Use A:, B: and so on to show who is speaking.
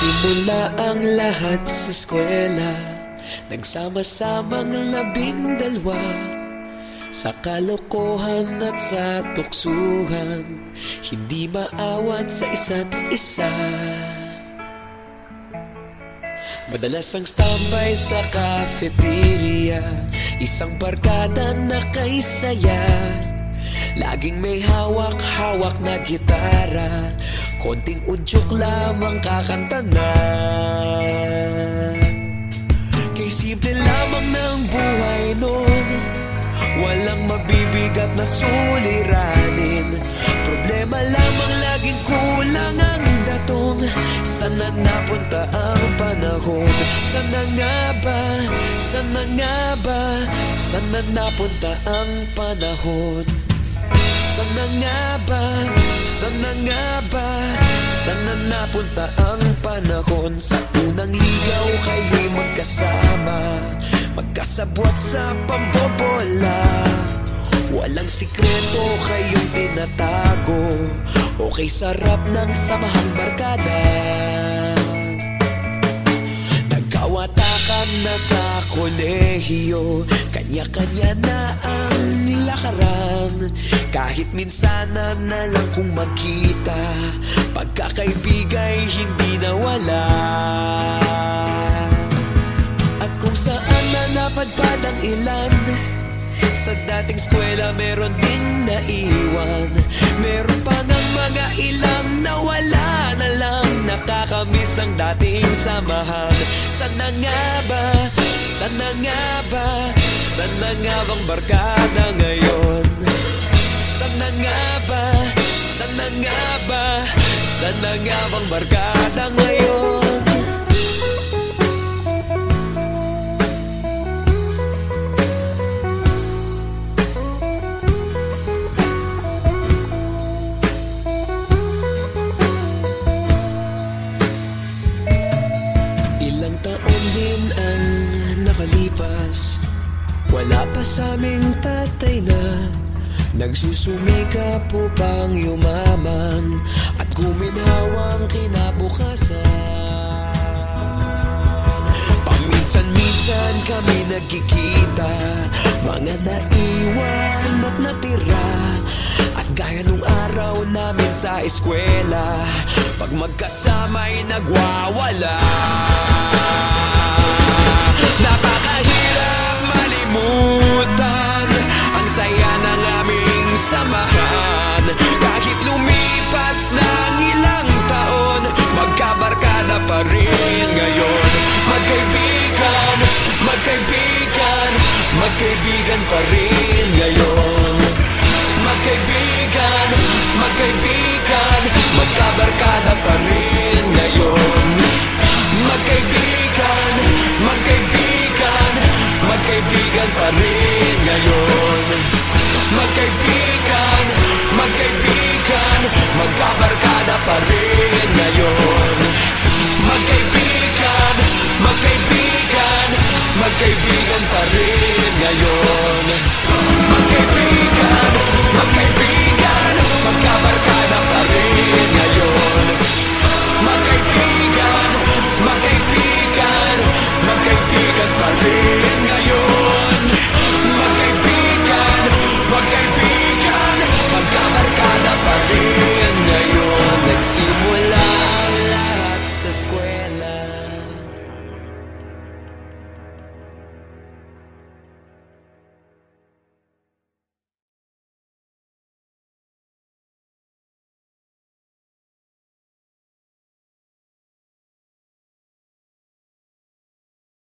A: Nagsimula ang lahat sa eskwela, nagsama-samang 12 sa kalokohan at sa tuksuhan, hindi maawat sa isa't isa. Madalas ang standby sa cafeteria, isang barkada na kaisaya, laging may hawak-hawak na gitara, konting udyok lamang kakanta na. Kay simple lamang ng buhay nun, walang mabibigat na suliranin, problema lamang laging kulang ang datong. Sana napunta ang panahon? Sana nga ba? Sana nga ba? Sana napunta ang panahon? Sana nga ba? Sana nga ba? Sana napunta ang panahon? Sa unang ligaw kayo'y magkasama, magkasabwat sa pambobola, walang sikreto kayong tinatago, okay sarap ng samahang barkada. Nagkawatakan na sa kolehiyo, kanya-kanya na ang lakaran, kahit minsan na lang kung magkita, pagkakaibigay hindi nawala. At kung saan na napadpad ang ilan, sa dating eskwela meron ding naiwan, meron pa ng mga ilang nawala na lang, nakakamiss ang dating samahan. Sana nga ba? Sana nga ba? Sana nga bang barkada ngayon? Sana nga ba? Sana nga ba? Sana nga bang barkada ngayon? Ilang taon din ang nakalipas, wala pa sa aming tatay na nagsusumikap upang yumaman at guminhawang kinabukasan. Paminsan-minsan kami nagkikita, mga naiwan at natira, at gaya nung araw namin sa eskwela, pag magkasama'y nagwawala. Napakahirap malimutan ang saya ng aming samahan, kahit lumipas ng ilang taon, magkabarkada pa rin ngayon. Magkaibigan, magkaibigan, magkaibigan pa rin ngayon. Magkaibigan, magkaibigan, magkabarkada pa rin ngayon. Magkaibigan, magkaibigan, magkaibigan pa rin ngayon. Magkaibigan, magkaibigan, magkabarkada pa rin ngayon. Magkaibigan,